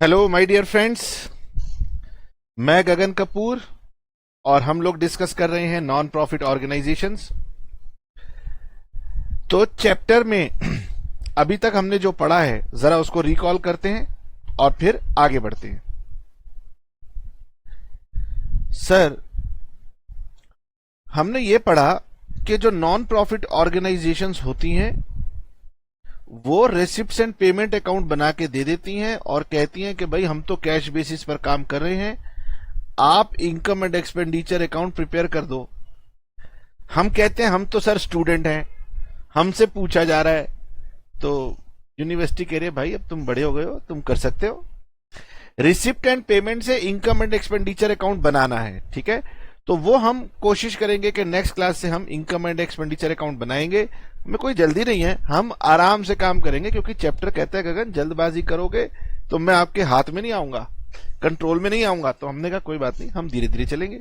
Hello my dear friends. मैं गगन कपूर और हम लोग डिस्कस कर रहे हैं नॉन प्रॉफिट ऑर्गेनाइजेशंस। तो चैप्टर में अभी तक हमने जो पढ़ा है जरा उसको रिकॉल करते हैं और फिर आगे बढ़ते हैं। सर, हमने ये पढ़ा कि जो नॉन प्रॉफिट ऑर्गेनाइजेशंस होती हैं वो रेसिप्ट्स एंड पेमेंट अकाउंट बना के दे देती हैं और कहती हैं कि भाई हम तो कैश बेसिस पर काम कर रहे हैं, आप income and expenditure account prepare कर दो। हम कहते हैं हम तो सर स्टूडेंट हैं, हमसे पूछा जा रहा है। तो यूनिवर्सिटी कह रही है भाई अब तुम बड़े हो गए हो, तुम कर सकते हो। रिसिप्ट एंड पेमेंट से इनकम एंड एक्सपेंडिचर अकाउंट बनाना है, ठीक है। तो वो हम कोशिश करेंगे कि नेक्स्ट क्लास से हम इनकम एंड एक्सपेंडिचर अकाउंट बनाएंगे। हमें कोई जल्दी नहीं है, हम आराम से काम करेंगे क्योंकि चैप्टर कहता है गगन जल्दबाजी करोगे तो मैं आपके हाथ में नहीं आऊंगा, कंट्रोल में नहीं आऊंगा। तो हमने कहा कोई बात नहीं, हम धीरे धीरे चलेंगे।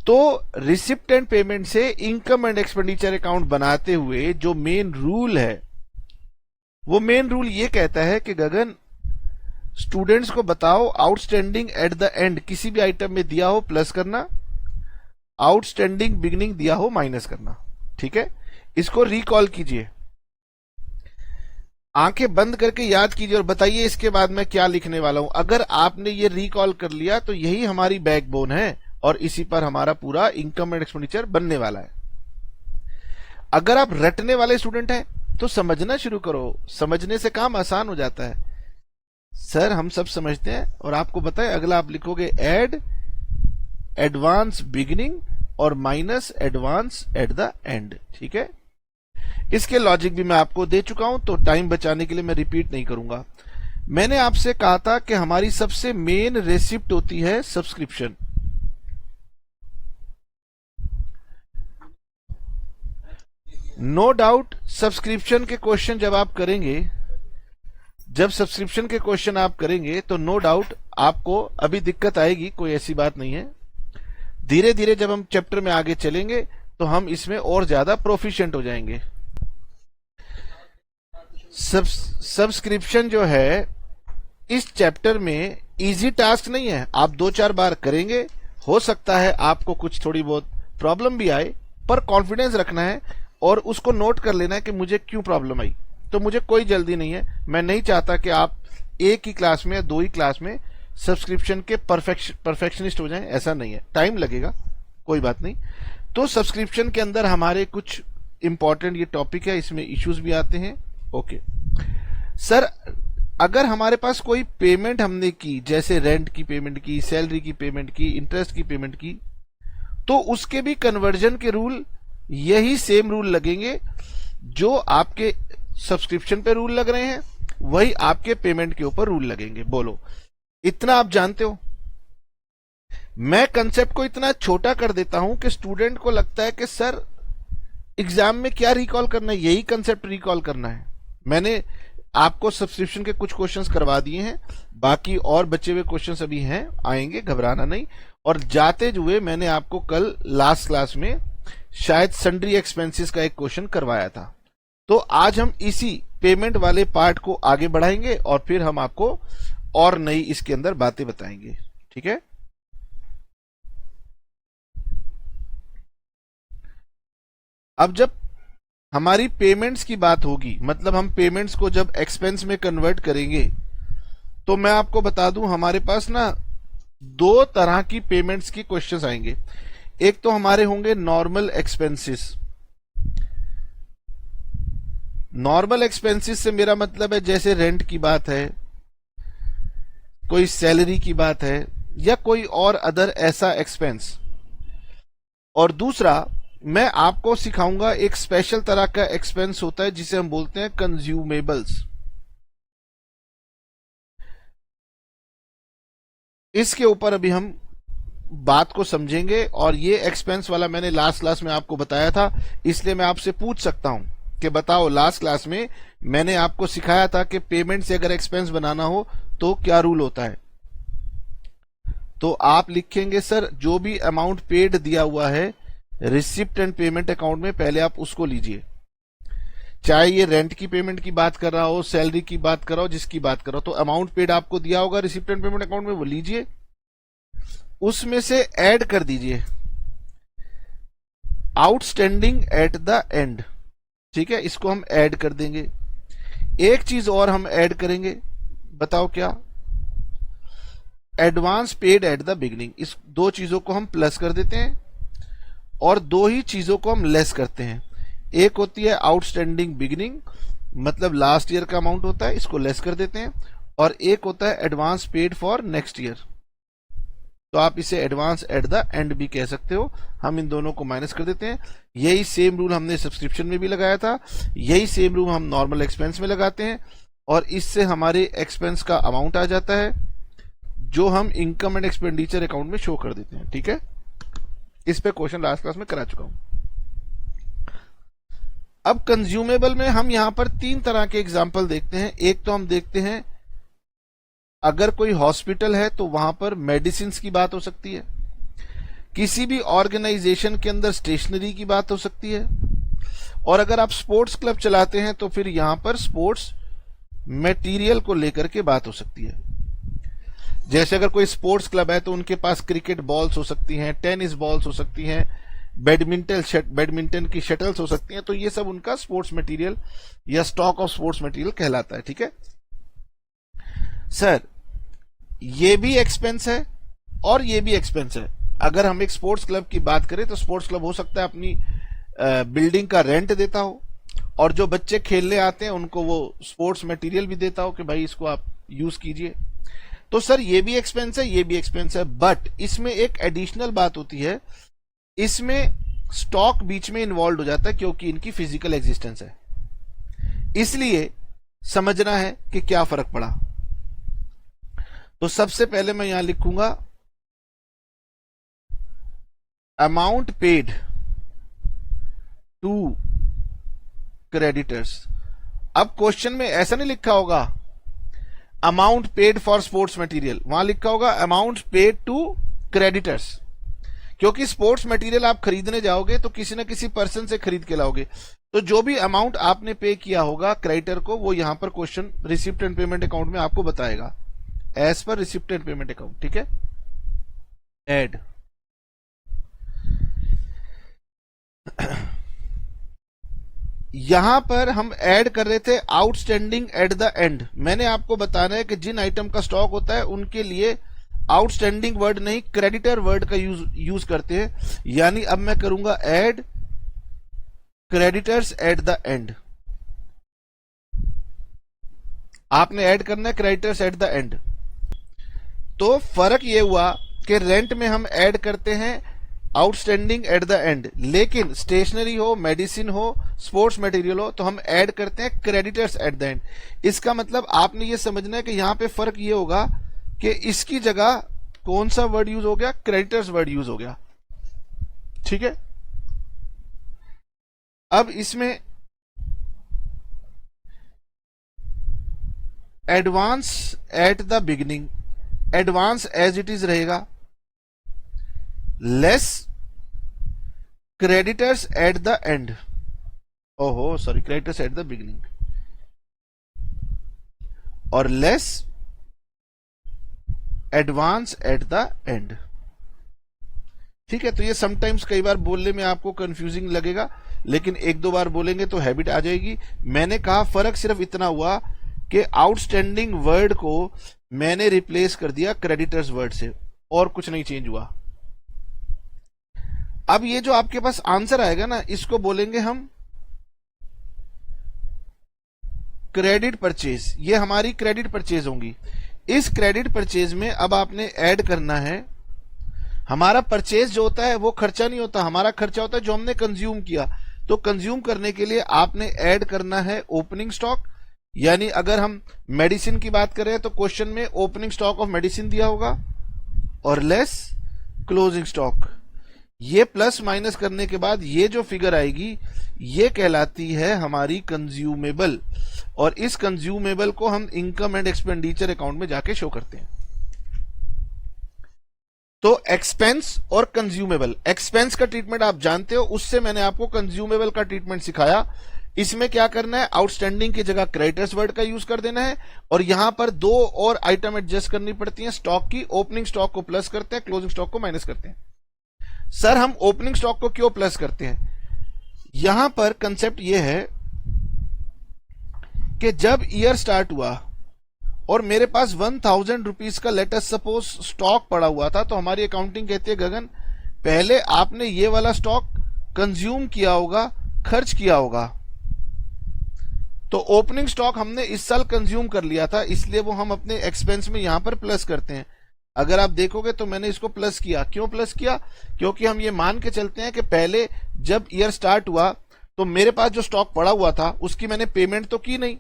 तो रिसिप्ट एंड पेमेंट से इनकम एंड एक्सपेंडिचर अकाउंट बनाते हुए जो मेन रूल है वो मेन रूल ये कहता है कि गगन स्टूडेंट्स को बताओ आउटस्टैंडिंग एट द एंड किसी भी आइटम में दिया हो प्लस करना, आउटस्टैंडिंग बिगिनिंग दिया हो माइनस करना, ठीक है। इसको रिकॉल कीजिए, आंखें बंद करके याद कीजिए और बताइए इसके बाद मैं क्या लिखने वाला हूं। अगर आपने ये रिकॉल कर लिया तो यही हमारी बैकबोन है और इसी पर हमारा पूरा इनकम एंड एक्सपेंडिचर बनने वाला है। अगर आप रटने वाले स्टूडेंट हैं तो समझना शुरू करो, समझने से काम आसान हो जाता है। सर हम सब समझते हैं और आपको बताएं, अगला आप लिखोगे एड एडवांस बिगिनिंग और minus advance at the end, ठीक है। इसके लॉजिक भी मैं आपको दे चुका हूं तो टाइम बचाने के लिए मैं रिपीट नहीं करूंगा। मैंने आपसे कहा था कि हमारी सबसे मेन रेसिप्ट होती है सब्सक्रिप्शन। नो डाउट सब्सक्रिप्शन के क्वेश्चन जब आप करेंगे, जब सब्सक्रिप्शन के क्वेश्चन आप करेंगे तो नो डाउट आपको अभी दिक्कत आएगी, कोई ऐसी बात नहीं है। धीरे धीरे जब हम चैप्टर में आगे चलेंगे तो हम इसमें और ज्यादा प्रोफिशिएंट हो जाएंगे। सब्सक्रिप्शन जो है इस चैप्टर में इजी टास्क नहीं है, आप 2-4 बार करेंगे, हो सकता है आपको कुछ थोड़ी बहुत प्रॉब्लम भी आए, पर कॉन्फिडेंस रखना है और उसको नोट कर लेना है कि मुझे क्यों प्रॉब्लम आई। तो मुझे कोई जल्दी नहीं है, मैं नहीं चाहता कि आप एक ही क्लास में या 2 ही क्लास में सब्सक्रिप्शन के परफेक्शनिस्ट हो जाएं, ऐसा नहीं है, टाइम लगेगा, कोई बात नहीं। तो सब्सक्रिप्शन के अंदर हमारे कुछ इंपॉर्टेंट ये टॉपिक है, इसमें इश्यूज भी आते हैं। ओके सर, अगर हमारे पास कोई पेमेंट हमने की, जैसे रेंट की पेमेंट की, सैलरी की पेमेंट की, इंटरेस्ट की पेमेंट की, तो उसके भी कन्वर्जन के रूल यही सेम रूल लगेंगे जो आपके सब्सक्रिप्शन पे रूल लग रहे हैं, वही आपके पेमेंट के ऊपर रूल लगेंगे। बोलो, इतना आप जानते हो। मैं कंसेप्ट को इतना छोटा कर देता हूं कि स्टूडेंट को लगता है कि सर एग्जाम में क्या रिकॉल करना है, यही कंसेप्ट रिकॉल करना है। मैंने आपको सब्सक्रिप्शन के कुछ क्वेश्चंस करवा दिए हैं, बाकी और बचे हुए क्वेश्चंस अभी हैं, आएंगे, घबराना नहीं। और जाते हुए मैंने आपको कल लास्ट क्लास में शायद सन्ड्री एक्सपेंसेस का एक क्वेश्चन करवाया था। तो आज हम इसी पेमेंट वाले पार्ट को आगे बढ़ाएंगे और फिर हम आपको और नई इसके अंदर बातें बताएंगे, ठीक है। अब जब हमारी पेमेंट्स की बात होगी, मतलब हम पेमेंट्स को जब एक्सपेंस में कन्वर्ट करेंगे, तो मैं आपको बता दूं हमारे पास ना 2 तरह की पेमेंट्स की क्वेश्चंस आएंगे। एक तो हमारे होंगे नॉर्मल एक्सपेंसेस। नॉर्मल एक्सपेंसेस से मेरा मतलब है जैसे रेंट की बात है, कोई सैलरी की बात है, या कोई और अदर ऐसा एक्सपेंस। और दूसरा मैं आपको सिखाऊंगा एक स्पेशल तरह का एक्सपेंस होता है जिसे हम बोलते हैं कंज्यूमेबल्स। इसके ऊपर अभी हम बात को समझेंगे और ये एक्सपेंस वाला मैंने लास्ट क्लास में आपको बताया था, इसलिए मैं आपसे पूछ सकता हूं कि बताओ लास्ट क्लास में मैंने आपको सिखाया था कि पेमेंट से अगर एक्सपेंस बनाना हो तो क्या रूल होता है। तो आप लिखेंगे सर जो भी अमाउंट पेड दिया हुआ है रिसिप्ट एंड पेमेंट अकाउंट में, पहले आप उसको लीजिए। चाहे ये रेंट की पेमेंट की बात कर रहा हो, सैलरी की बात कर रहा हो, जिसकी बात कर रहा हो, तो अमाउंट पेड आपको दिया होगा रिसिप्ट एंड पेमेंट अकाउंट में, वो लीजिए, उसमें से ऐड कर दीजिए आउटस्टैंडिंग एट द एंड। ठीक है, इसको हम ऐड कर देंगे। एक चीज और हम ऐड करेंगे, बताओ क्या? Advance paid eight the beginning. इस दो चीजों को हम प्लस कर देते हैं और दो ही चीजों को हम लेस करते हैं। एक होती है आउटस्टैंडिंग बिगिनिंग, मतलब लास्ट ईयर का अमाउंट होता है, इसको लेस कर देते हैं, और एक होता है advance paid for next year, तो आप इसे एडवांस एट द एंड भी कह सकते हो। हम इन दोनों को माइनस कर देते हैं। यही सेम रूल हमने सब्सक्रिप्शन में भी लगाया था, यही सेम रूल हम नॉर्मल एक्सपेंस में लगाते हैं, और इससे हमारे एक्सपेंस का अमाउंट आ जाता है जो हम इनकम एंड एक्सपेंडिचर अकाउंट में शो कर देते हैं। ठीक है, इस पे क्वेश्चन लास्ट क्लास में करा चुका हूं। अब कंज्यूमेबल में हम यहां पर तीन तरह के एग्जाम्पल देखते हैं। एक तो हम देखते हैं अगर कोई हॉस्पिटल है तो वहां पर मेडिसिन की बात हो सकती है, किसी भी ऑर्गेनाइजेशन के अंदर स्टेशनरी की बात हो सकती है, और अगर आप स्पोर्ट्स क्लब चलाते हैं तो फिर यहां पर स्पोर्ट्स मटेरियल को लेकर के बात हो सकती है। जैसे अगर कोई स्पोर्ट्स क्लब है तो उनके पास क्रिकेट बॉल्स हो सकती हैं, टेनिस बॉल्स हो सकती हैं, बैडमिंटन की शटल्स हो सकती हैं, तो ये सब उनका स्पोर्ट्स मटेरियल या स्टॉक ऑफ स्पोर्ट्स मटेरियल कहलाता है। ठीक है सर, ये भी एक्सपेंस है और ये भी एक्सपेंस है। अगर हम एक स्पोर्ट्स क्लब की बात करें तो स्पोर्ट्स क्लब हो सकता है अपनी बिल्डिंग का रेंट देता हो, और जो बच्चे खेलने आते हैं उनको वो स्पोर्ट्स मटेरियल भी देता हो कि भाई इसको आप यूज कीजिए। तो सर ये भी एक्सपेंस है, ये भी एक्सपेंस है, बट इसमें एक एडिशनल बात होती है, इसमें स्टॉक बीच में इन्वॉल्व हो जाता है क्योंकि इनकी फिजिकल एग्जिस्टेंस है। इसलिए समझना है कि क्या फर्क पड़ा। तो सबसे पहले मैं यहां लिखूंगा अमाउंट पेड टू क्रेडिटर्स। अब क्वेश्चन में ऐसा नहीं लिखा होगा amount paid for sports material, वहां लिखा होगा अमाउंट पेड टू क्रेडिटर्स, क्योंकि स्पोर्ट्स मटेरियल आप खरीदने जाओगे तो किसी न किसी पर्सन से खरीद के लाओगे, तो जो भी अमाउंट आपने पे किया होगा क्रेडिटर को, वो यहां पर question receipt and payment account में आपको बताएगा as per receipt and payment account. ठीक है, ऐड यहां पर हम ऐड कर रहे थे आउटस्टैंडिंग एट द एंड। मैंने आपको बताना है कि जिन आइटम का स्टॉक होता है उनके लिए आउटस्टैंडिंग वर्ड नहीं क्रेडिटर वर्ड का यूज करते हैं। यानी अब मैं करूंगा add creditors at the and. आपने ऐड करना है क्रेडिटर्स एट द एंड। तो फर्क यह हुआ कि रेंट में हम ऐड करते हैं आउटस्टैंडिंग एट द एंड, लेकिन स्टेशनरी हो, मेडिसिन हो, स्पोर्ट्स मटेरियल हो तो हम ऐड करते हैं क्रेडिटर्स एट द एंड। इसका मतलब आपने ये समझना है कि यहां पे फर्क ये होगा कि इसकी जगह कौन सा वर्ड यूज हो गया, क्रेडिटर्स वर्ड यूज हो गया। ठीक है, अब इसमें advance at the beginning, advance as it is रहेगा, less creditors at the end, ओहो sorry creditors at the beginning, और less advance at the end. ठीक है, तो ये समटाइम्स कई बार बोलने में आपको कंफ्यूजिंग लगेगा, लेकिन एक दो बार बोलेंगे तो हैबिट आ जाएगी। मैंने कहा फर्क सिर्फ इतना हुआ कि आउटस्टैंडिंग वर्ड को मैंने रिप्लेस कर दिया क्रेडिटर्स वर्ड से, और कुछ नहीं चेंज हुआ। अब ये जो आपके पास आंसर आएगा ना, इसको बोलेंगे हम क्रेडिट परचेज। ये हमारी क्रेडिट परचेज होंगी। इस क्रेडिट परचेज में अब आपने ऐड करना है, हमारा परचेज जो होता है वो खर्चा नहीं होता, हमारा खर्चा होता है जो हमने कंज्यूम किया। तो कंज्यूम करने के लिए आपने ऐड करना है ओपनिंग स्टॉक। यानी अगर हम मेडिसिन की बात करें तो क्वेश्चन में ओपनिंग स्टॉक ऑफ मेडिसिन दिया होगा, और लेस क्लोजिंग स्टॉक। ये प्लस माइनस करने के बाद ये जो फिगर आएगी ये कहलाती है हमारी कंज्यूमेबल, और इस कंज्यूमेबल को हम इनकम एंड एक्सपेंडिचर अकाउंट में जाके शो करते हैं। तो एक्सपेंस और कंज्यूमेबल, एक्सपेंस का ट्रीटमेंट आप जानते हो, उससे मैंने आपको कंज्यूमेबल का ट्रीटमेंट सिखाया इसमें क्या करना है, आउटस्टैंडिंग की जगह क्रेडिटर्स वर्ड का यूज कर देना है, और यहां पर दो और आइटम एडजस्ट करनी पड़ती हैं स्टॉक की। ओपनिंग स्टॉक को प्लस करते हैं, क्लोजिंग स्टॉक को माइनस करते हैं। सर हम ओपनिंग स्टॉक को क्यों प्लस करते हैं? यहां पर कंसेप्ट यह है कि जब ईयर स्टार्ट हुआ और मेरे पास 1000 रुपीज का लेटेस्ट सपोज स्टॉक पड़ा हुआ था, तो हमारी अकाउंटिंग कहती है गगन पहले आपने ये वाला स्टॉक कंज्यूम किया होगा, खर्च किया होगा। तो ओपनिंग स्टॉक हमने इस साल कंज्यूम कर लिया था, इसलिए वो हम अपने एक्सपेंस में यहां पर प्लस करते हैं। अगर आप देखोगे तो मैंने इसको प्लस किया। क्यों प्लस किया? क्योंकि हम ये मान के चलते हैं कि पहले जब ईयर स्टार्ट हुआ तो मेरे पास जो स्टॉक पड़ा हुआ था उसकी मैंने पेमेंट तो की नहीं,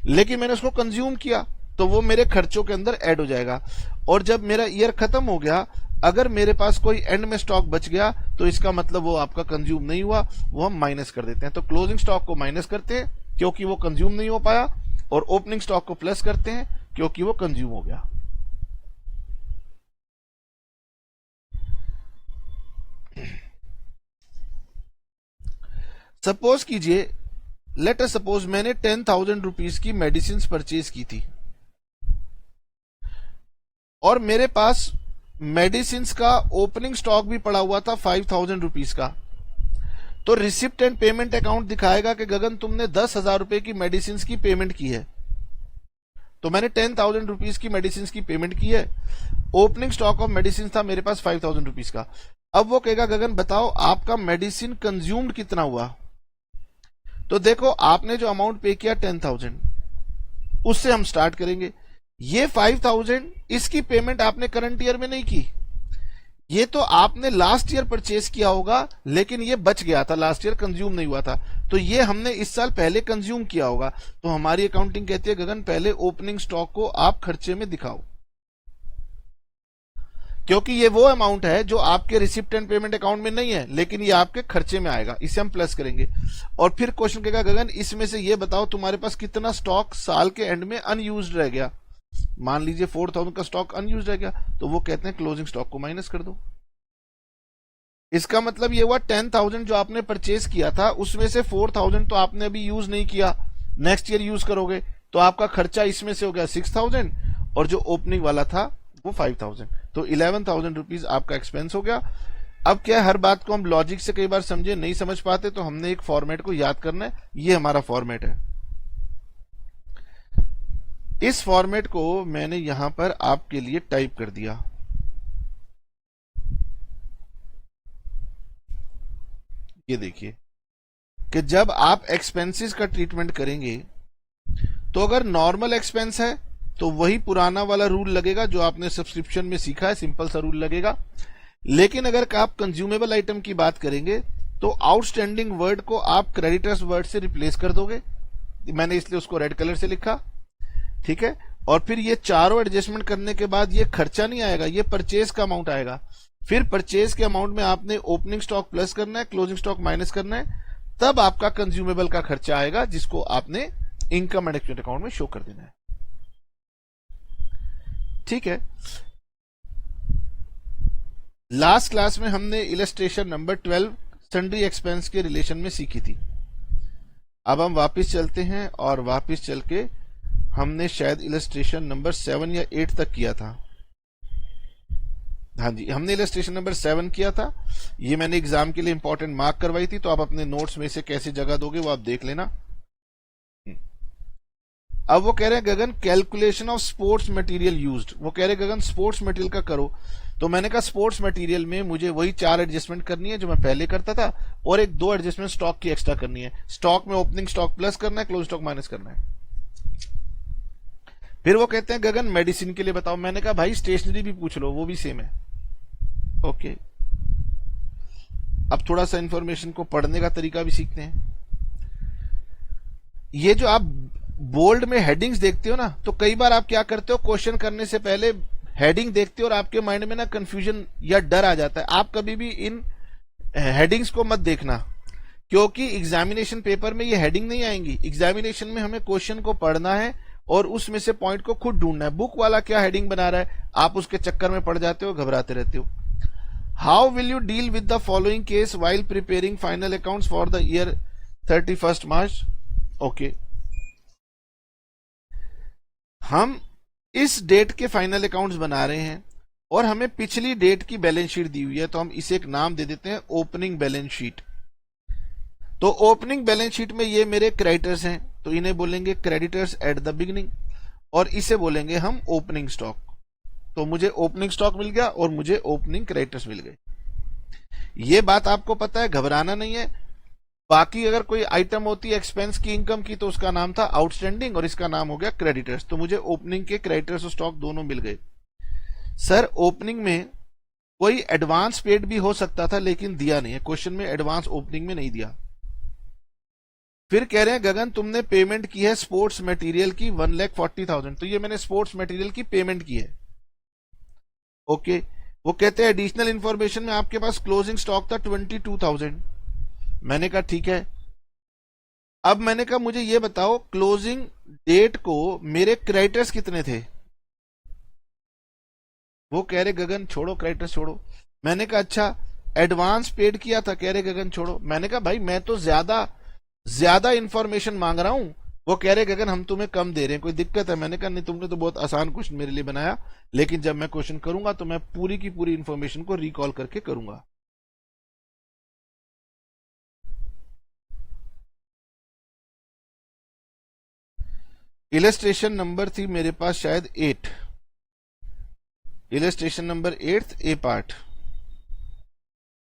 लेकिन मैंने उसको कंज्यूम किया, तो वो मेरे खर्चों के अंदर ऐड हो जाएगा। और जब मेरा ईयर खत्म हो गया, अगर मेरे पास कोई एंड में स्टॉक बच गया तो इसका मतलब वो आपका कंज्यूम नहीं हुआ, वो हम माइनस कर देते हैं। तो क्लोजिंग स्टॉक को माइनस करते हैं क्योंकि वो कंज्यूम नहीं हो पाया, और ओपनिंग स्टॉक को प्लस करते हैं क्योंकि वो कंज्यूम हो गया। सपोज कीजिए, लेट अस सपोज मैंने 10,000 रुपीज की मेडिसिन परचेज की थी और मेरे पास मेडिसिन का ओपनिंग स्टॉक भी पड़ा हुआ था 5,000 रुपीज का। तो रिसिप्ट एंड पेमेंट अकाउंट दिखाएगा कि गगन तुमने 10,000 रुपए की मेडिसिन की पेमेंट की है। तो मैंने 10,000 रुपीज की मेडिसिन की पेमेंट की है, ओपनिंग स्टॉक ऑफ मेडिसिन था मेरे पास 5,000 रुपीज का। अब वो कहेगा गगन बताओ आपका मेडिसिन कंज्यूम्ड कितना हुआ? तो देखो आपने जो अमाउंट पे किया 10,000, उससे हम स्टार्ट करेंगे। ये 5,000 इसकी पेमेंट आपने करंट ईयर में नहीं की, ये तो आपने लास्ट ईयर परचेज किया होगा, लेकिन ये बच गया था, लास्ट ईयर कंज्यूम नहीं हुआ था, तो ये हमने इस साल पहले कंज्यूम किया होगा। तो हमारी अकाउंटिंग कहती है गगन पहले ओपनिंग स्टॉक को आप खर्चे में दिखाओ, क्योंकि ये वो अमाउंट है जो आपके रिसिप्ट एंड पेमेंट अकाउंट में नहीं है, लेकिन ये आपके खर्चे में आएगा, इसे हम प्लस करेंगे। और फिर क्वेश्चन कहेगा गगन इसमें से ये बताओ तुम्हारे पास कितना स्टॉक साल के एंड में अनयूज्ड रह गया। मान लीजिए 4,000 का स्टॉक अनयूज्ड रह गया, तो वो कहते हैं क्लोजिंग स्टॉक को माइनस कर दो। इसका मतलब ये हुआ 10,000 जो आपने परचेज किया था उसमें से 4,000 तो आपने अभी यूज नहीं किया, नेक्स्ट ईयर यूज करोगे, तो आपका खर्चा इसमें से हो गया 6,000 और जो ओपनिंग वाला था वो 5,000, तो 11,000 रुपीज आपका एक्सपेंस हो गया। अब क्या है, हर बात को हम लॉजिक से कई बार समझे नहीं समझ पाते, तो हमने एक फॉर्मेट को याद करना है। ये हमारा फॉर्मेट है। इस फॉर्मेट को मैंने यहां पर आपके लिए टाइप कर दिया। ये देखिए कि जब आप एक्सपेंसेस का ट्रीटमेंट करेंगे तो अगर नॉर्मल एक्सपेंस है तो वही पुराना वाला रूल लगेगा जो आपने सब्सक्रिप्शन में सीखा है, सिंपल सा रूल लगेगा। लेकिन अगर आप कंज्यूमेबल आइटम की बात करेंगे तो आउटस्टैंडिंग वर्ड को आप क्रेडिटर्स वर्ड से रिप्लेस कर दोगे, मैंने इसलिए उसको रेड कलर से लिखा, ठीक है। और फिर ये चारों एडजस्टमेंट करने के बाद ये खर्चा नहीं आएगा, ये परचेज का अमाउंट आएगा। फिर परचेज के अमाउंट में आपने ओपनिंग स्टॉक प्लस करना है, क्लोजिंग स्टॉक माइनस करना है, तब आपका कंज्यूमेबल का खर्चा आएगा जिसको आपने इनकम एंड एक्सपेंस अकाउंट में शो कर देना है, ठीक है। लास्ट क्लास में हमने इलस्ट्रेशन नंबर 12 सन्ड्री एक्सपेंस के रिलेशन में सीखी थी। अब हम वापस चलते हैं और वापस चल के हमने शायद इलस्ट्रेशन नंबर 7 या 8 तक किया था। हाँ जी, हमने इलस्ट्रेशन नंबर 7 किया था। ये मैंने एग्जाम के लिए इंपॉर्टेंट मार्क करवाई थी, तो आप अपने नोट्स में से कैसे जगह दोगे वो आप देख लेना। अब वो कह रहे हैं Gagan calculation of sports material used, वो कह रहे हैं गगन स्पोर्ट्स मटेरियल का करो। तो मैंने कहा स्पोर्ट्स मटेरियल में मुझे वही 4 एडजस्टमेंट करनी है जो मैं पहले करता था, और एक 2 एडजस्टमेंट स्टॉक की एक्स्ट्रा करनी है। स्टॉक में ओपनिंग स्टॉक प्लस करना है, क्लोज स्टॉक माइनस करना है। फिर वो कहते हैं गगन मेडिसिन के लिए बताओ। मैंने कहा भाई स्टेशनरी भी पूछ लो, वो भी सेम है। ओके, अब थोड़ा सा इंफॉर्मेशन को पढ़ने का तरीका भी सीखते हैं। ये जो आप बोल्ड में हेडिंग्स देखते हो ना, तो कई बार आप क्या करते हो, क्वेश्चन करने से पहले हेडिंग देखते हो और आपके माइंड में ना कंफ्यूजन या डर आ जाता है। आप कभी भी इन हेडिंग्स को मत देखना, क्योंकि एग्जामिनेशन पेपर में ये हेडिंग नहीं आएंगी। एग्जामिनेशन में हमें क्वेश्चन को पढ़ना है और उसमें से पॉइंट को खुद ढूंढना है। बुक वाला क्या हेडिंग बना रहा है, आप उसके चक्कर में पड़ जाते हो, घबराते रहते हो। How will you deal with the following case while preparing final accounts for the year 31 March? Okay, हम इस डेट के फाइनल अकाउंट्स बना रहे हैं और हमें पिछली डेट की बैलेंस शीट दी हुई है, तो हम इसे एक नाम दे देते हैं ओपनिंग बैलेंस शीट। तो ओपनिंग बैलेंस शीट में ये मेरे क्रेडिटर्स हैं, तो इन्हें बोलेंगे क्रेडिटर्स एट द बिगिनिंग, और इसे बोलेंगे हम ओपनिंग स्टॉक। तो मुझे ओपनिंग स्टॉक मिल गया और मुझे ओपनिंग क्रेडिटर्स मिल गए। ये बात आपको पता है, घबराना नहीं है। बाकी अगर कोई आइटम होती है एक्सपेंस की, इनकम की, तो उसका नाम था आउटस्टैंडिंग और इसका नाम हो गया क्रेडिटर्स। तो मुझे ओपनिंग के क्रेडिटर्स और स्टॉक दोनों मिल गए। सर ओपनिंग में कोई एडवांस पेड भी हो सकता था, लेकिन दिया नहीं है क्वेश्चन में, एडवांस ओपनिंग में नहीं दिया। फिर कह रहे हैं गगन तुमने पेमेंट की है स्पोर्ट्स मटेरियल की 1,40,000, तो ये मैंने स्पोर्ट्स मटेरियल की पेमेंट की है। ओके, वो कहते हैं एडिशनल इंफॉर्मेशन में आपके पास क्लोजिंग स्टॉक था 22,000। मैंने कहा ठीक है। अब मैंने कहा मुझे ये बताओ क्लोजिंग डेट को मेरे क्रेडिटर्स कितने थे। वो कह रहे गगन छोड़ो क्रेडिटर्स छोड़ो। मैंने कहा अच्छा एडवांस पेड किया था, कह रहे गगन छोड़ो। मैंने कहा भाई मैं तो ज्यादा इंफॉर्मेशन मांग रहा हूं। वो कह रहे गगन हम तुम्हें कम दे रहे हैं, कोई दिक्कत है। मैंने कहा नहीं, तुमने तो बहुत आसान क्वेश्चन मेरे लिए बनाया, लेकिन जब मैं क्वेश्चन करूंगा तो मैं पूरी की पूरी इंफॉर्मेशन को रिकॉल करके करूंगा। इलस्ट्रेशन नंबर थी मेरे पास शायद 8, इलस्ट्रेशन नंबर 8 ए पार्ट।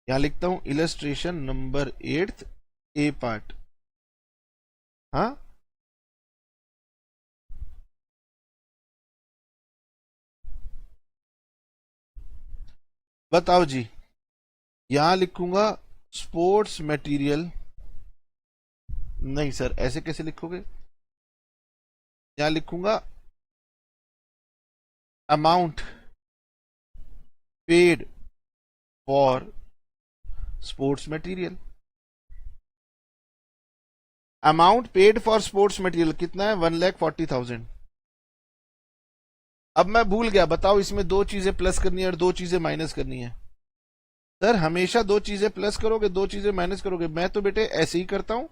यहां लिखता हूं इलस्ट्रेशन नंबर 8 ए पार्ट। हाँ, बताओ जी। यहां लिखूंगा स्पोर्ट्स मटेरियल। नहीं सर, ऐसे कैसे लिखोगे। यहां लिखूंगा amount paid for sports material. Amount paid for sports material कितना है 1,40,000। अब मैं भूल गया, बताओ इसमें दो चीजें प्लस करनी है और दो चीजें माइनस करनी है। सर हमेशा दो चीजें प्लस करोगे, दो चीजें माइनस करोगे। मैं तो बेटे ऐसे ही करता हूं।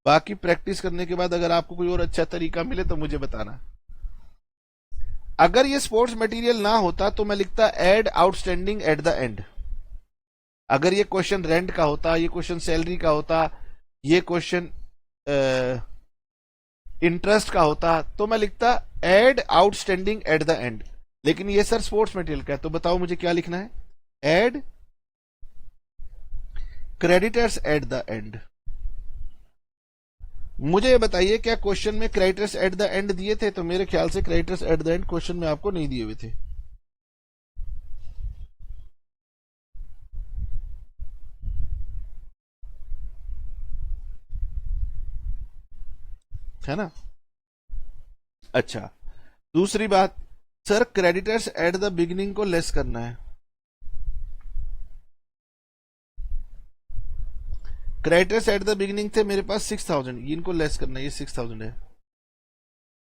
बाकी प्रैक्टिस करने के बाद अगर आपको कोई और अच्छा तरीका मिले तो मुझे बताना। अगर ये स्पोर्ट्स मटेरियल ना होता तो मैं लिखता add outstanding at the end. अगर ये क्वेश्चन रेंट का होता, ये क्वेश्चन सैलरी का होता, ये क्वेश्चन इंटरेस्ट का होता, तो मैं लिखता add outstanding at the end. लेकिन ये सर स्पोर्ट्स मटेरियल का है, तो बताओ मुझे क्या लिखना है। Add creditors at the end. मुझे ये बताइए क्या क्वेश्चन में क्रेडिटर्स एट द एंड दिए थे। तो मेरे ख्याल से creditors at the and question में आपको नहीं दिए हुए थे। है ना। अच्छा, दूसरी बात, sir creditors at the beginning को लेस करना है। क्रेडिटर्स एट द बिगिनिंग थे मेरे पास 6,000, इनको लेस करना है, ये 6,000 है।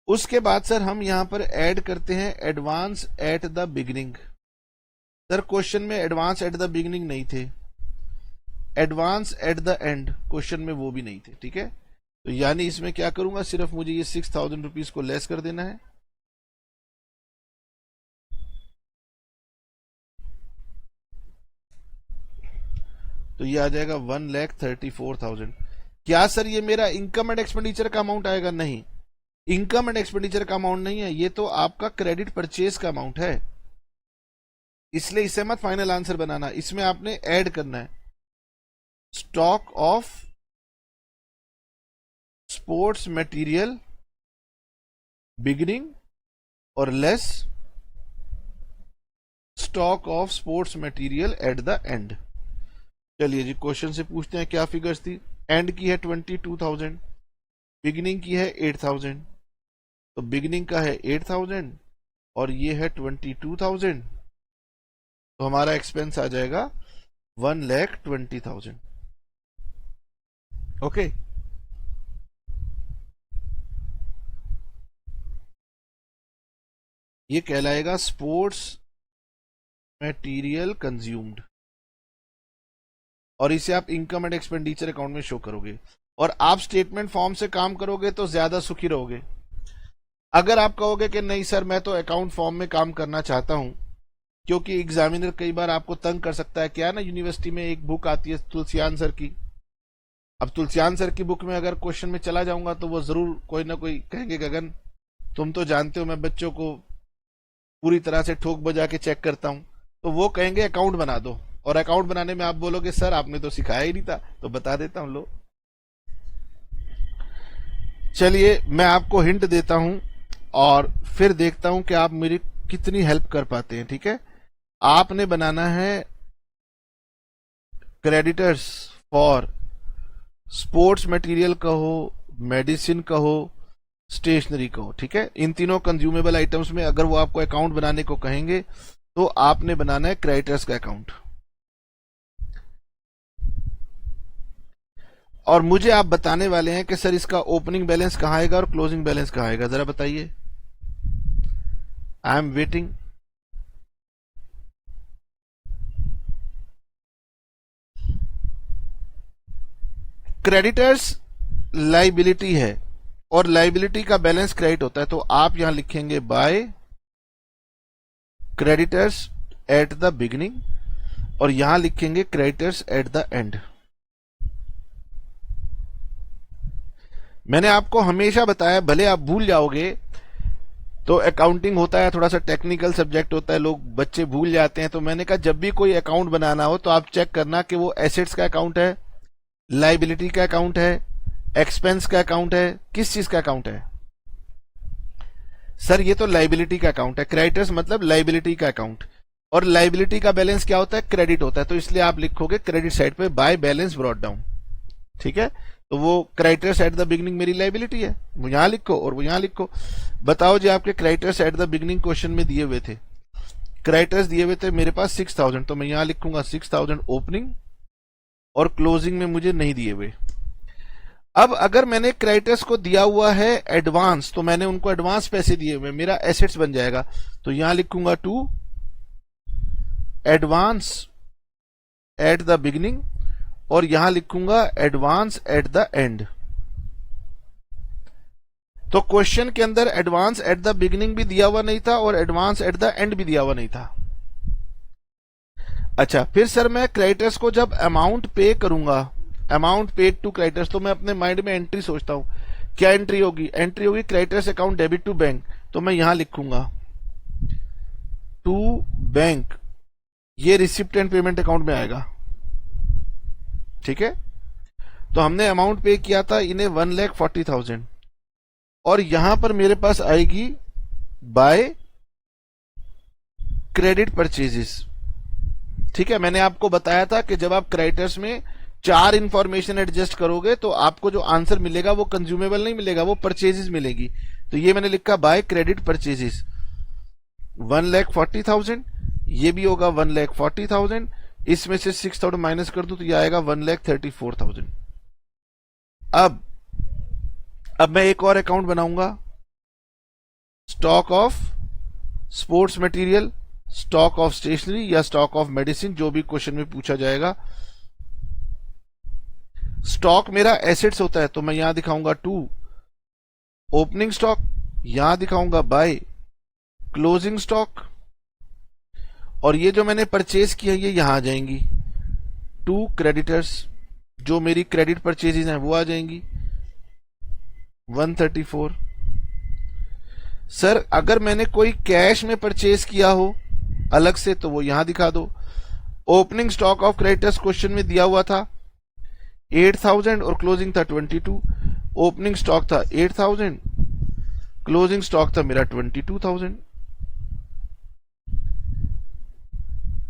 उसके बाद सर हम यहां पर ऐड करते हैं advance at the beginning. Sir question में एडवांस एट द बिगिनिंग नहीं थे, advance at the and question में वो भी नहीं थे। ठीक है, तो यानी इसमें क्या करूंगा, सिर्फ मुझे ये 6,000 रुपीज को लेस कर देना है। तो ये आ जाएगा 1,34,000। क्या सर ये मेरा इनकम एंड एक्सपेंडिचर का अमाउंट आएगा। नहीं, इनकम एंड एक्सपेंडिचर का अमाउंट नहीं है, ये तो आपका क्रेडिट परचेज का अमाउंट है। इसलिए इसे मत फाइनल आंसर बनाना, इसमें आपने ऐड करना है stock of sports material beginning और less stock of sports material at the end. चलिए जी क्वेश्चन से पूछते हैं क्या फिगर्स थी। एंड की है 22,000, बिगिनिंग की है 8,000। तो बिगिनिंग का है 8,000 और ये है 22,000, तो हमारा एक्सपेंस आ जाएगा 1,20,000। ओके, ये कहलाएगा स्पोर्ट्स मटेरियल कंज्यूम्ड, और इसे आप इनकम एंड एक्सपेंडिचर अकाउंट में शो करोगे। और आप स्टेटमेंट फॉर्म से काम करोगे तो ज्यादा सुखी रहोगे। अगर आप कहोगे कि नहीं सर मैं तो अकाउंट फॉर्म में काम करना चाहता हूं, क्योंकि एग्जामिनर कई बार आपको तंग कर सकता है। क्या ना, यूनिवर्सिटी में एक बुक आती है तुलसियान सर की। अब तुलसियान सर की बुक में अगर क्वेश्चन में चला जाऊंगा तो वो जरूर कोई ना कोई कहेंगे, गगन तुम तो जानते हो मैं बच्चों को पूरी तरह से ठोक बजा के चेक करता हूं, तो वो कहेंगे अकाउंट बना दो, और अकाउंट बनाने में आप बोलोगे सर आपने तो सिखाया ही नहीं था, तो बता देता हूं। लो चलिए मैं आपको हिंट देता हूं और फिर देखता हूं कि आप मेरी कितनी हेल्प कर पाते हैं। ठीक है, आपने बनाना है क्रेडिटर्स फॉर स्पोर्ट्स मटेरियल कहो, मेडिसिन कहो, स्टेशनरी कहो। ठीक है, इन तीनों कंज्यूमेबल आइटम्स में अगर वो आपको अकाउंट बनाने को कहेंगे तो आपने बनाना है क्रेडिटर्स का अकाउंट। और मुझे आप बताने वाले हैं कि सर इसका ओपनिंग बैलेंस कहां आएगा और क्लोजिंग बैलेंस कहां आएगा, जरा बताइए। I am waiting. Creditors liability है और लाइबिलिटी का बैलेंस क्रेडिट होता है, तो आप यहां लिखेंगे by creditors at the beginning और यहां लिखेंगे क्रेडिटर्स एट द एंड। मैंने आपको हमेशा बताया, भले आप भूल जाओगे, तो अकाउंटिंग होता है थोड़ा सा टेक्निकल सब्जेक्ट होता है, लोग बच्चे भूल जाते हैं, तो मैंने कहा जब भी कोई अकाउंट बनाना हो तो आप चेक करना कि वो एसेट्स का अकाउंट है, लाइबिलिटी का अकाउंट है, एक्सपेंस का अकाउंट है, किस चीज का अकाउंट है। सर ये तो लाइबिलिटी का अकाउंट है, क्रेडिटर्स मतलब लाइबिलिटी का अकाउंट, और लाइबिलिटी का बैलेंस क्या होता है, क्रेडिट होता है, तो इसलिए आप लिखोगे क्रेडिट साइड पे बाय बैलेंस ब्रॉट डाउन। ठीक है, तो वो क्रेडिटर्स एट द बिगिनिंग मेरी लाइबिलिटी है, वो यहां लिखो और वो यहां लिखो। बताओ जी, आपके creditors at the beginning question में दिए हुए थे, क्रेडिटर्स दिए हुए थे मेरे पास 6000, तो मैं यहां लिखूंगा 6000 ओपनिंग, और क्लोजिंग में मुझे नहीं दिए हुए। अब अगर मैंने क्रेडिटर्स को दिया हुआ है एडवांस, तो मैंने उनको एडवांस पैसे दिए हुए, मेरा एसेट्स बन जाएगा, तो यहां लिखूंगा to advance at the beginning और यहां लिखूंगा एडवांस एट द एंड। तो क्वेश्चन के अंदर एडवांस एट द बिगिनिंग भी दिया हुआ नहीं था और एडवांस एट द एंड भी दिया हुआ नहीं था। अच्छा, फिर सर मैं क्रेडिटर्स को जब अमाउंट पे करूंगा, अमाउंट पेड टू क्रेडिटर्स, तो मैं अपने माइंड में एंट्री सोचता हूं, क्या एंट्री होगी, एंट्री होगी creditors account debit to bank, तो मैं यहां लिखूंगा टू बैंक, ये रिसिप्ट एंड पेमेंट अकाउंट में आएगा। ठीक है, तो हमने अमाउंट पे किया था इन्हें 1,40,000 और यहां पर मेरे पास आएगी बाय क्रेडिट परचेजेस। ठीक है, मैंने आपको बताया था कि जब आप क्रेडिटर्स में 4 इंफॉर्मेशन एडजस्ट करोगे तो आपको जो आंसर मिलेगा वो कंज्यूमेबल नहीं मिलेगा, वो परचेजेस मिलेगी। तो ये मैंने लिखा बाय क्रेडिट परचेजेस 1,40,000, ये भी होगा 1,40,000, इसमें से 6,000 माइनस कर दूं तो ये आएगा 1,34,000। अब मैं एक और अकाउंट बनाऊंगा, stock of sports material, stock of stationery या स्टॉक ऑफ मेडिसिन, जो भी क्वेश्चन में पूछा जाएगा। स्टॉक मेरा एसेट्स होता है, तो मैं यहां दिखाऊंगा टू ओपनिंग स्टॉक, यहां दिखाऊंगा बाय क्लोजिंग स्टॉक, और ये जो मैंने परचेज किया ये यहां आ जाएंगी टू क्रेडिटर्स, जो मेरी क्रेडिट परचेजेस हैं वो आ जाएंगी 134। सर अगर मैंने कोई कैश में परचेज किया हो अलग से तो वो यहां दिखा दो। Opening stock of creditors question में दिया हुआ था 8,000 और क्लोजिंग था 22, ओपनिंग स्टॉक था 8,000, क्लोजिंग स्टॉक था मेरा 22,000,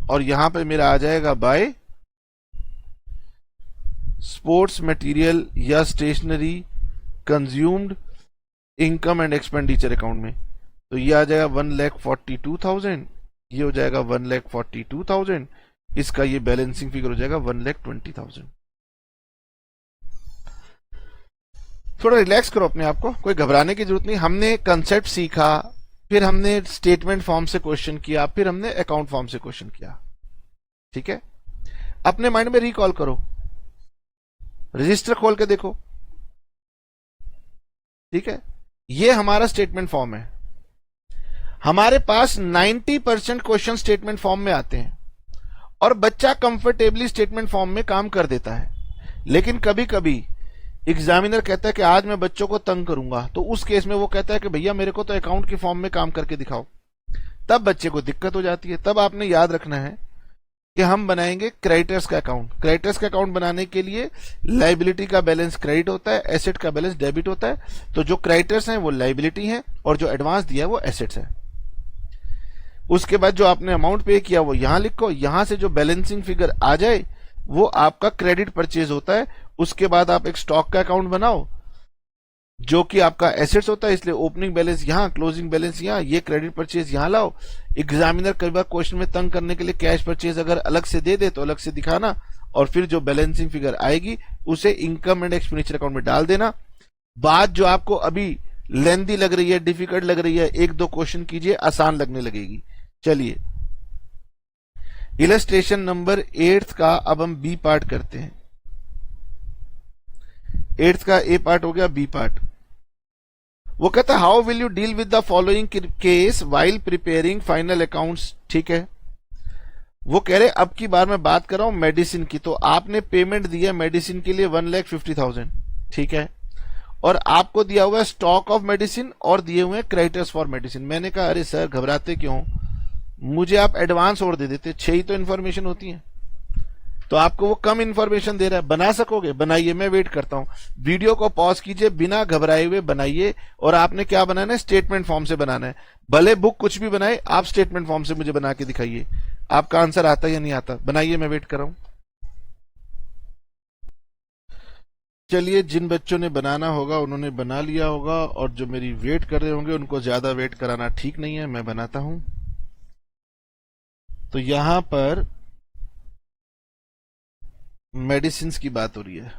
और यहां पे मेरा आ जाएगा बाय स्पोर्ट्स मटेरियल या stationery consumed income and expenditure account में, तो ये आ जाएगा 1,42,000, ये हो जाएगा 1,42,000, इसका ये बैलेंसिंग फिगर हो जाएगा 1,20,000। थोड़ा रिलैक्स करो अपने आप को, कोई घबराने की जरूरत नहीं। हमने कंसेप्ट सीखा, फिर हमने स्टेटमेंट फॉर्म से क्वेश्चन किया, फिर हमने अकाउंट फॉर्म से क्वेश्चन किया। ठीक है, अपने माइंड में रिकॉल करो, रजिस्टर खोल के देखो, ठीक है, ये हमारा स्टेटमेंट फॉर्म है। हमारे पास 90% क्वेश्चन स्टेटमेंट फॉर्म में आते हैं और बच्चा कंफर्टेबली स्टेटमेंट फॉर्म में काम कर देता है। लेकिन कभी कभी एग्जामिनर कहता है कि आज मैं बच्चों को तंग करूंगा, तो उस केस में वो कहता है कि भैया मेरे को तो अकाउंट के फॉर्म में काम करके दिखाओ। तब बच्चे को दिक्कत हो जाती है। तब आपने याद रखना है कि हम बनाएंगे क्रेडिटर्स का अकाउंट। क्रेडिटर्स का अकाउंट बनाने के लिए लाइबिलिटी का बैलेंस क्रेडिट होता है, एसेट का बैलेंस डेबिट होता है। तो जो क्रेडिटर्स हैं वो लाइबिलिटी है और जो एडवांस दिया है वो एसेट्स है। उसके बाद जो आपने अमाउंट पे किया वो यहां लिखो, यहां से जो बैलेंसिंग फिगर आ जाए वो आपका क्रेडिट परचेज होता है। उसके बाद आप एक स्टॉक का अकाउंट बनाओ जो कि आपका एसेट्स होता है, इसलिए ओपनिंग बैलेंस यहां, क्लोजिंग बैलेंस यहां, ये क्रेडिट परचेज यहां लाओ। एग्जामिनर कई बार क्वेश्चन में तंग करने के लिए कैश परचेज अगर अलग से दे दे तो अलग से दिखाना, और फिर जो बैलेंसिंग फिगर आएगी उसे इनकम एंड एक्सपेंडिचर अकाउंट में डाल देना। बात जो आपको अभी लेंदी लग रही है, डिफिकल्ट लग रही है, एक दो क्वेश्चन कीजिए, आसान लगने लगेगी। चलिए इलस्ट्रेशन नंबर 8 का अब हम बी पार्ट करते हैं। 8 का ए पार्ट हो गया, बी पार्ट। वो कहता है how will you deal with the following case while preparing final accounts. ठीक है, वो कह रहे अब की बार मैं बात कर रहा हूं मेडिसिन की। तो आपने पेमेंट दी है मेडिसिन के लिए 1,50,000, ठीक है, और आपको दिया हुआ है स्टॉक ऑफ मेडिसिन और दिए हुए हैं क्रेडिटर्स फॉर मेडिसिन। मैंने कहा अरे सर घबराते क्यों, मुझे आप एडवांस और दे देते, 6 ही तो इन्फॉर्मेशन होती है। तो आपको वो कम इंफॉर्मेशन दे रहा है, बना सकोगे बनाइए, मैं वेट करता हूं। वीडियो को पॉज कीजिए, बिना घबराए हुए बनाइए। और आपने क्या बनाना है, स्टेटमेंट फॉर्म से बनाना है। भले बुक कुछ भी बनाए, आप स्टेटमेंट फॉर्म से मुझे बना के दिखाइए। आपका आंसर आता या नहीं आता, बनाइए, मैं वेट कर रहा हूं। चलिए, जिन बच्चों ने बनाना होगा उन्होंने बना लिया होगा, और जो मेरी वेट कर रहे होंगे उनको ज्यादा वेट कराना ठीक नहीं है, मैं बनाता हूं। तो यहां पर मेडिसिन की बात हो रही है।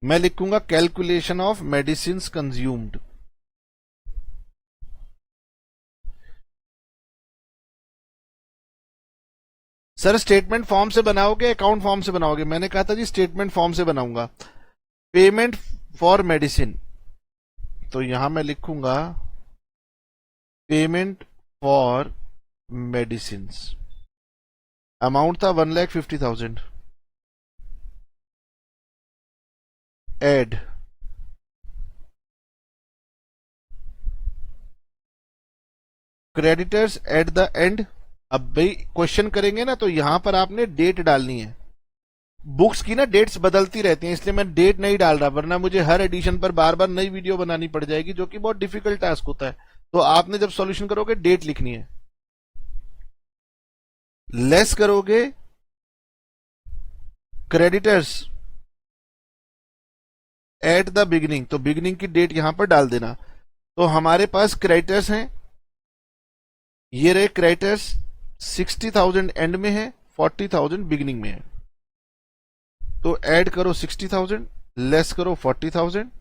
मैं लिखूंगा calculation of medicine consumed. Sir statement form से बनाओगे अकाउंट फॉर्म से बनाओगे? मैंने कहा था जी स्टेटमेंट फॉर्म से बनाऊंगा। पेमेंट फॉर मेडिसिन, तो यहां मैं लिखूंगा पेमेंट फॉर मेडिसिन। अमाउंट था 1,50,000। Add creditors at the end. अब भाई क्वेश्चन करेंगे ना तो यहां पर आपने डेट डालनी है। बुक्स की ना डेट्स बदलती रहती हैं, इसलिए मैं डेट नहीं डाल रहा, वरना मुझे हर एडिशन पर बार बार नई वीडियो बनानी पड़ जाएगी, जो कि बहुत डिफिकल्ट टास्क होता है। तो आपने जब सॉल्यूशन करोगे डेट लिखनी है। लेस करोगे क्रेडिटर्स एट द बिगिनिंग, तो बिगिनिंग की डेट यहां पर डाल देना। तो हमारे पास क्रेडिटर्स हैं, ये रहे क्रेडिटर्स, 60,000 एंड में है, 40,000 बिगिनिंग में है। तो ऐड करो 60,000, लेस करो 40,000।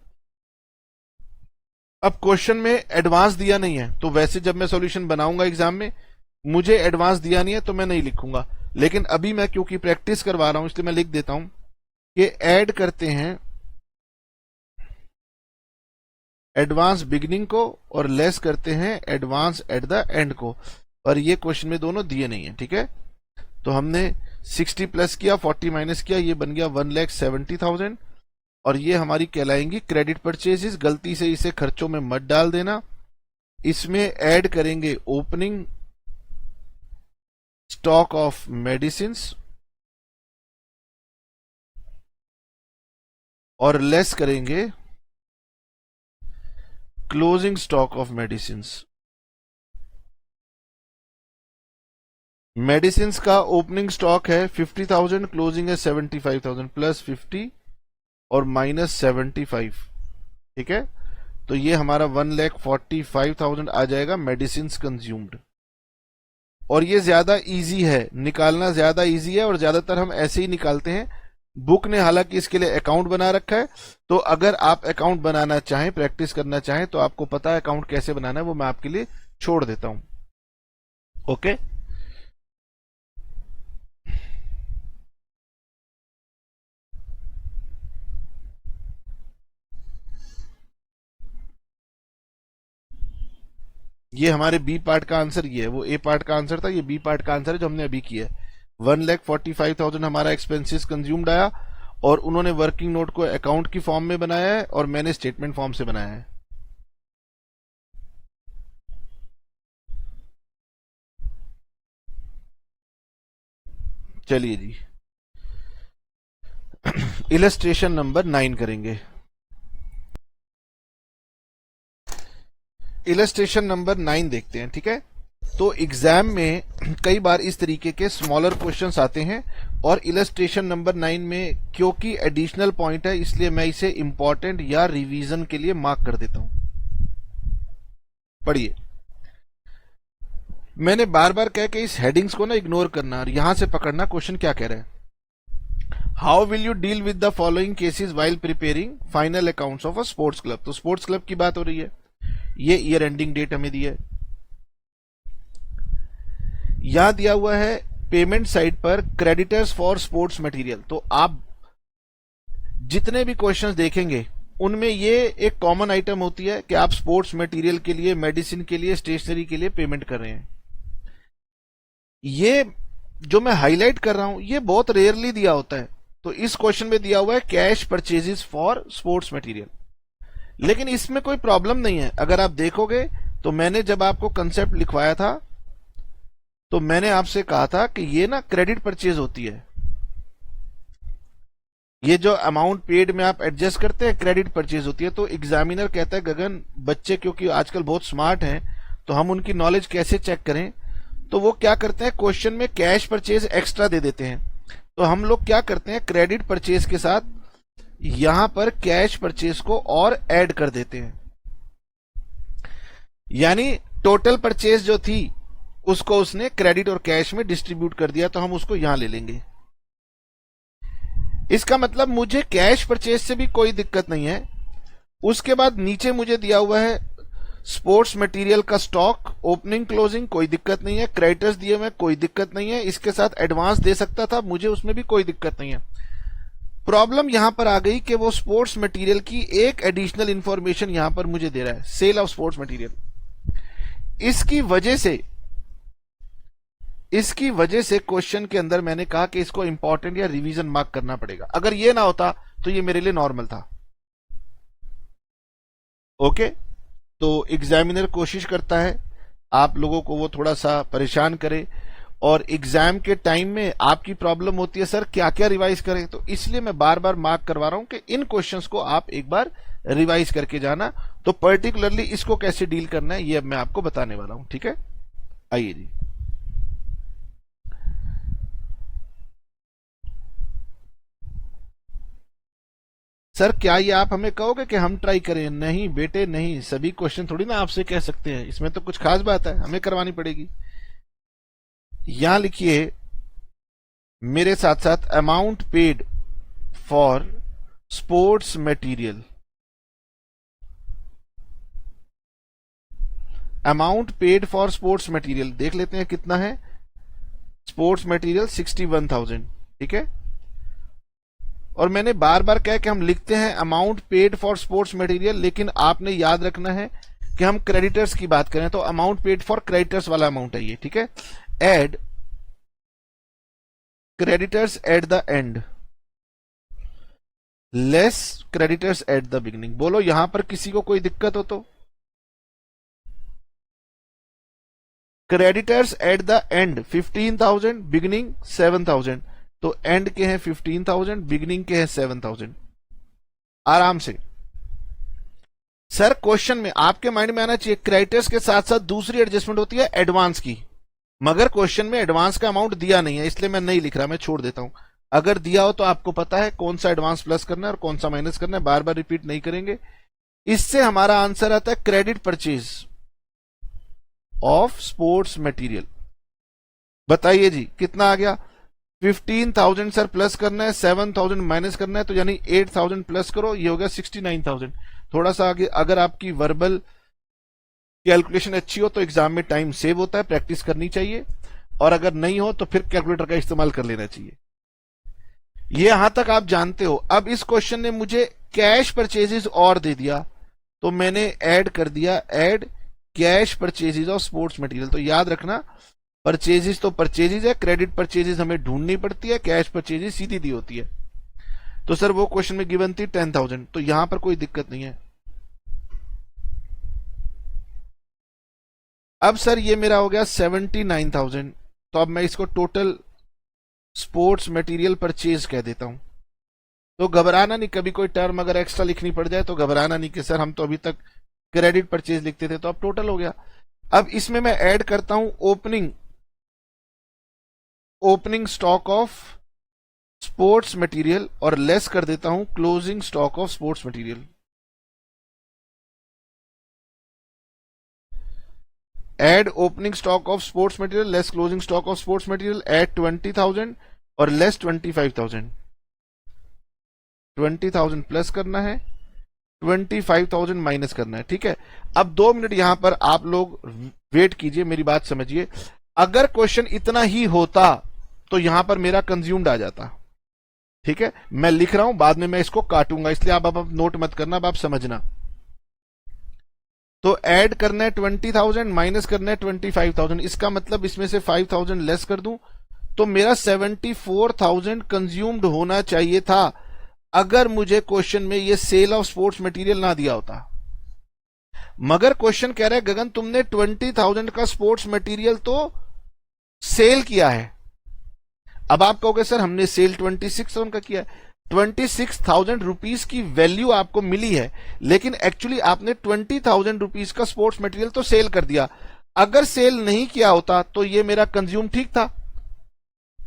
अब क्वेश्चन में एडवांस दिया नहीं है, तो वैसे जब मैं सॉल्यूशन बनाऊंगा एग्जाम में, मुझे एडवांस दिया नहीं है तो मैं नहीं लिखूंगा। लेकिन अभी मैं क्योंकि प्रैक्टिस करवा रहा हूं इसलिए मैं लिख देता हूं कि ऐड करते हैं एडवांस बिगिनिंग को और लेस करते हैं एडवांस एट द एंड को। और ये क्वेश्चन में दोनों दिए नहीं है, ठीक है। तो हमने 60 प्लस किया, 40 माइनस किया, ये बन गया 1,70,000। और ये हमारी कहलाएंगी क्रेडिट परचेजेस। गलती से इसे खर्चों में मत डाल देना। इसमें ऐड करेंगे ओपनिंग स्टॉक ऑफ मेडिसिन और लेस करेंगे closing stock of medicine. Medicine का ओपनिंग स्टॉक है 50,000, क्लोजिंग है 75,000, प्लस 50 और माइनस 75, ठीक है। तो ये हमारा 1,45,000 आ जाएगा मेडिसिन कंज्यूम्ड। और ये ज्यादा इजी है, निकालना ज्यादा इजी है, और ज्यादातर हम ऐसे ही निकालते हैं। बुक ने हालांकि इसके लिए अकाउंट बना रखा है, तो अगर आप अकाउंट बनाना चाहें, प्रैक्टिस करना चाहें, तो आपको पता है अकाउंट कैसे बनाना है, वो मैं आपके लिए छोड़ देता हूं। ओके, ये हमारे बी पार्ट का आंसर ये है, वो ए पार्ट का आंसर था, ये बी पार्ट का आंसर है जो हमने अभी किया है। 1,45,000 हमारा एक्सपेंसेस कंज्यूम्ड आया और उन्होंने वर्किंग नोट को अकाउंट की फॉर्म में बनाया है और मैंने स्टेटमेंट फॉर्म से बनाया है। चलिए जी, इलस्ट्रेशन नंबर 9 करेंगे। इलस्ट्रेशन नंबर 9 देखते हैं, ठीक है। तो एग्जाम में कई बार इस तरीके के स्मॉलर क्वेश्चंस आते हैं और इलस्ट्रेशन नंबर 9 में क्योंकि एडिशनल पॉइंट है इसलिए मैं इसे इंपॉर्टेंट या रिवीजन के लिए मार्क कर देता हूं। पढ़िए, मैंने बार बार कह के इस हेडिंग्स को ना इग्नोर करना और यहां से पकड़ना क्वेश्चन क्या कह रहा है। How will you deal with the following cases while preparing final accounts of a sports club. तो स्पोर्ट्स क्लब की बात हो रही है, ये ईयर एंडिंग डेट हमें दी है। यहां दिया हुआ है पेमेंट साइड पर क्रेडिटर्स फॉर स्पोर्ट्स मटेरियल। तो आप जितने भी क्वेश्चंस देखेंगे उनमें ये एक कॉमन आइटम होती है कि आप स्पोर्ट्स मटेरियल के लिए, मेडिसिन के लिए, स्टेशनरी के लिए पेमेंट कर रहे हैं। ये जो मैं हाईलाइट कर रहा हूं ये बहुत रेयरली दिया होता है। तो इस क्वेश्चन में दिया हुआ है cash purchases for sports material, लेकिन इसमें कोई प्रॉब्लम नहीं है। अगर आप देखोगे तो मैंने जब आपको कंसेप्ट लिखवाया था तो मैंने आपसे कहा था कि ये ना क्रेडिट परचेज होती है। ये जो अमाउंट पेड में आप एडजस्ट करते हैं क्रेडिट परचेज होती है। तो एग्जामिनर कहता है गगन, बच्चे क्योंकि आजकल बहुत स्मार्ट हैं तो हम उनकी नॉलेज कैसे चेक करें। तो वो क्या करते हैं, क्वेश्चन में कैश परचेज एक्स्ट्रा दे देते हैं। तो हम लोग क्या करते हैं, क्रेडिट परचेज के साथ यहां पर कैश परचेज को और ऐड कर देते हैं। यानी टोटल परचेज जो थी उसको उसने क्रेडिट और कैश में डिस्ट्रीब्यूट कर दिया, तो हम उसको यहां ले लेंगे। इसका मतलब मुझे कैश परचेज से भी कोई दिक्कत नहीं है। उसके बाद नीचे मुझे दिया हुआ है स्पोर्ट्स मटेरियल का स्टॉक, ओपनिंग क्लोजिंग, कोई दिक्कत नहीं है। क्रेडिटर्स दिए हुए, कोई दिक्कत नहीं है। इसके साथ एडवांस दे सकता था, मुझे उसमें भी कोई दिक्कत नहीं है। प्रॉब्लम यहां पर आ गई कि वो स्पोर्ट्स मटेरियल की एक एडिशनल इंफॉर्मेशन यहां पर मुझे दे रहा है, सेल ऑफ स्पोर्ट्स मटेरियल। इसकी वजह से क्वेश्चन के अंदर मैंने कहा कि इसको इंपॉर्टेंट या रिवीजन मार्क करना पड़ेगा। अगर ये ना होता तो ये मेरे लिए नॉर्मल था। ओके, तो एग्जामिनर कोशिश करता है आप लोगों को वो थोड़ा सा परेशान करे, और एग्जाम के टाइम में आपकी प्रॉब्लम होती है सर क्या क्या रिवाइज करें। तो इसलिए मैं बार बार मार्क करवा रहा हूं कि इन क्वेश्चंस को आप एक बार रिवाइज करके जाना। तो पर्टिकुलरली इसको कैसे डील करना है ये अब मैं आपको बताने वाला हूं, ठीक है। आइए जी, सर क्या ये आप हमें कहोगे कि हम ट्राई करें? नहीं बेटे नहीं, सभी क्वेश्चन थोड़ी ना आपसे कह सकते हैं, इसमें तो कुछ खास बात है, हमें करवानी पड़ेगी। यहां लिखिए मेरे साथ साथ amount paid for sports material. Amount paid for sports material देख लेते हैं कितना है। स्पोर्ट्स मटेरियल 61,000, ठीक है। और मैंने बार बार कहा कि हम लिखते हैं amount paid for sports material, लेकिन आपने याद रखना है कि हम क्रेडिटर्स की बात करें तो अमाउंट पेड फॉर क्रेडिटर्स वाला अमाउंट है ये, ठीक है। Add creditors at the end less creditors at the beginning. बोलो यहां पर किसी को कोई दिक्कत हो तो? Creditors at the end 15,000, beginning 7,000। तो एंड के हैं 15,000, बिगिनिंग के हैं 7,000। आराम से सर क्वेश्चन में आपके माइंड में आना चाहिए क्रेडिटर्स के साथ साथ दूसरी एडजस्टमेंट होती है एडवांस की, मगर क्वेश्चन में एडवांस का अमाउंट दिया नहीं है इसलिए मैं नहीं लिख रहा, मैं छोड़ देता हूं। अगर दिया हो तो आपको पता है कौन सा एडवांस प्लस करना है और कौन सा माइनस करना है, बार बार रिपीट नहीं करेंगे। इससे हमारा आंसर आता है credit purchase of sports material. बताइए जी कितना आ गया? 15,000 सर प्लस करना है, 7,000 माइनस करना है, तो यानी 8,000 प्लस करो, ये हो गया 69,000। थोड़ा सा आगे अगर आपकी वर्बल कैलकुलेशन अच्छी हो तो एग्जाम में टाइम सेव होता है, प्रैक्टिस करनी चाहिए, और अगर नहीं हो तो फिर कैलकुलेटर का इस्तेमाल कर लेना चाहिए। ये यहां तक आप जानते हो। अब इस क्वेश्चन ने मुझे कैश परचेजेस और दे दिया तो मैंने ऐड कर दिया, add cash purchases of sports material. तो याद रखना, परचेजेज तो परचेजेज है, क्रेडिट परचेजेज हमें ढूंढनी पड़ती है, कैश परचेजेज सीधी दी होती है। तो सर वो क्वेश्चन में गिवन थी 10,000, तो यहां पर कोई दिक्कत नहीं है। अब सर ये मेरा हो गया 79,000, तो अब मैं इसको टोटल स्पोर्ट्स मटेरियल परचेज कह देता हूं। तो घबराना नहीं, कभी कोई टर्म अगर एक्स्ट्रा लिखनी पड़ जाए तो घबराना नहीं कि सर हम तो अभी तक क्रेडिट परचेज लिखते थे, तो अब टोटल हो गया। अब इसमें मैं ऐड करता हूं opening stock of sports material और लेस कर देता हूं closing stock of sports material. Add opening stock of sports material less closing stock of sports material, add 20,000 और लेस 25,000। 20,000 प्लस करना है, 25,000 माइनस करना है। ठीक है, अब 2 मिनट यहां पर आप लोग वेट कीजिए, मेरी बात समझिए। अगर क्वेश्चन इतना ही होता तो यहां पर मेरा कंज्यूम्ड आ जाता। ठीक है, मैं लिख रहा हूं, बाद में मैं इसको काटूंगा, इसलिए आप अब नोट मत करना, अब आप समझना। तो ऐड करना है 20,000, माइनस करना है 25,000। इसका मतलब इसमें से 5,000 लेस कर दूं तो मेरा 74,000 कंज्यूम्ड होना चाहिए था, अगर मुझे क्वेश्चन में ये सेल ऑफ स्पोर्ट्स मटेरियल ना दिया होता। मगर क्वेश्चन कह रहा है गगन तुमने 20,000 का स्पोर्ट्स मटेरियल तो सेल किया है। अब आप कहोगे सर हमने सेल 26,000 का किया है। 26,000 रुपीज की वैल्यू आपको मिली है, लेकिन एक्चुअली आपने 20,000 रुपीज का स्पोर्ट्स मटेरियल तो सेल कर दिया। अगर सेल नहीं किया होता तो ये मेरा कंज्यूम ठीक था।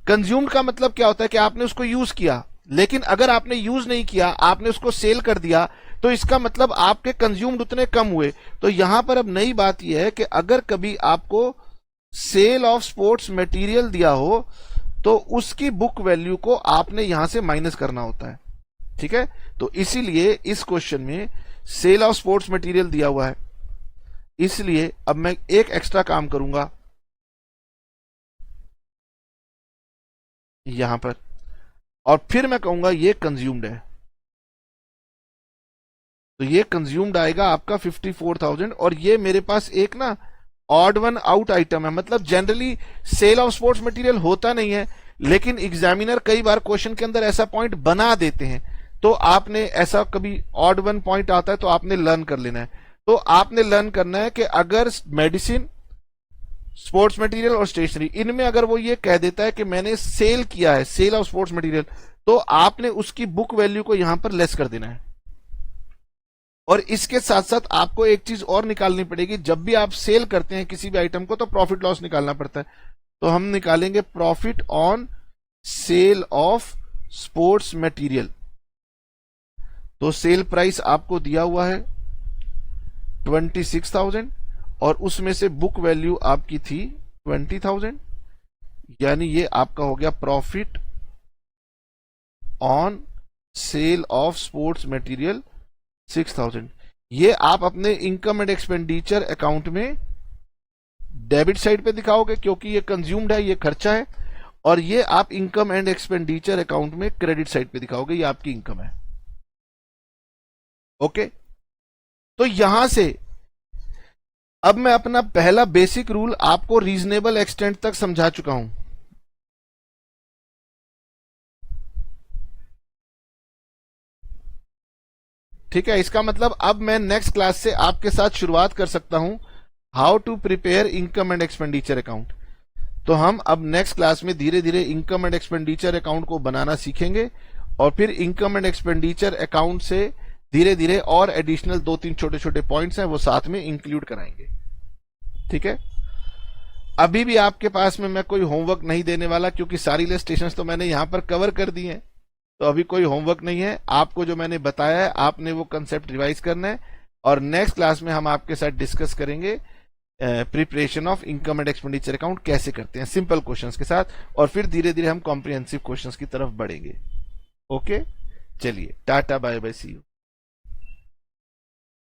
कंज्यूम्ड का मतलब क्या होता है कि आपने उसको यूज किया, लेकिन अगर आपने यूज नहीं किया, आपने उसको सेल कर दिया, तो इसका मतलब आपके कंज्यूम्ड उतने कम हुए। तो यहां पर अब नई बात यह है कि अगर कभी आपको सेल ऑफ स्पोर्ट्स मटेरियल दिया हो तो उसकी बुक वैल्यू को आपने यहां से माइनस करना होता है। ठीक है, तो इसीलिए इस क्वेश्चन में सेल ऑफ स्पोर्ट्स मटेरियल दिया हुआ है, इसलिए अब मैं एक एक्स्ट्रा काम करूंगा यहां पर, और फिर मैं कहूंगा ये कंज्यूम्ड है। तो ये कंज्यूम्ड आएगा आपका 54,000, और ये मेरे पास एक ना ऑड वन आउट आइटम है। मतलब generally sale of sports material होता नहीं है, लेकिन एग्जामिनर कई बार क्वेश्चन के अंदर ऐसा पॉइंट बना देते हैं, तो आपने ऐसा कभी ऑड वन पॉइंट आता है तो आपने लर्न कर लेना है। तो आपने लर्न करना है कि अगर मेडिसिन, स्पोर्ट्स मटेरियल और स्टेशनरी, इनमें अगर वो ये कह देता है कि मैंने सेल किया है, सेल ऑफ स्पोर्ट्स मटेरियल, तो आपने उसकी बुक वैल्यू को यहां पर लेस कर देना है। और इसके साथ साथ आपको एक चीज और निकालनी पड़ेगी, जब भी आप सेल करते हैं किसी भी आइटम को तो प्रॉफिट लॉस निकालना पड़ता है। तो हम निकालेंगे profit on sale of sports material. तो सेल प्राइस आपको दिया हुआ है 26,000 और उसमें से बुक वैल्यू आपकी थी 20,000, यानी ये आपका हो गया profit on sale of sports material 6,000। ये आप अपने इनकम एंड एक्सपेंडिचर अकाउंट में डेबिट साइड पे दिखाओगे क्योंकि ये कंज्यूम्ड है, ये खर्चा है, और ये आप इनकम एंड एक्सपेंडिचर अकाउंट में क्रेडिट साइड पे दिखाओगे, ये आपकी इनकम है। ओके, तो यहां से अब मैं अपना पहला बेसिक रूल आपको रीजनेबल एक्सटेंट तक समझा चुका हूं। ठीक है, इसका मतलब अब मैं नेक्स्ट क्लास से आपके साथ शुरुआत कर सकता हूं how to prepare income and expenditure account. तो हम अब नेक्स्ट क्लास में धीरे धीरे इनकम एंड एक्सपेंडिचर अकाउंट को बनाना सीखेंगे, और फिर इनकम एंड एक्सपेंडिचर अकाउंट से धीरे धीरे और एडिशनल 2-3 छोटे छोटे पॉइंट्स हैं वो साथ में इंक्लूड कराएंगे। ठीक है, अभी भी आपके पास में मैं कोई होमवर्क नहीं देने वाला, क्योंकि सारी इलस्ट्रेशंस तो मैंने यहां पर कवर कर दी हैं, तो अभी कोई होमवर्क नहीं है। आपको जो मैंने बताया है आपने वो कंसेप्ट रिवाइज करना है, और नेक्स्ट क्लास में हम आपके साथ डिस्कस करेंगे preparation of income and expenditure account कैसे करते हैं सिंपल क्वेश्चंस के साथ, और फिर धीरे धीरे हम कॉम्प्रिहेंसिव क्वेश्चंस की तरफ बढ़ेंगे। ओके, चलिए tata bye bye, see you.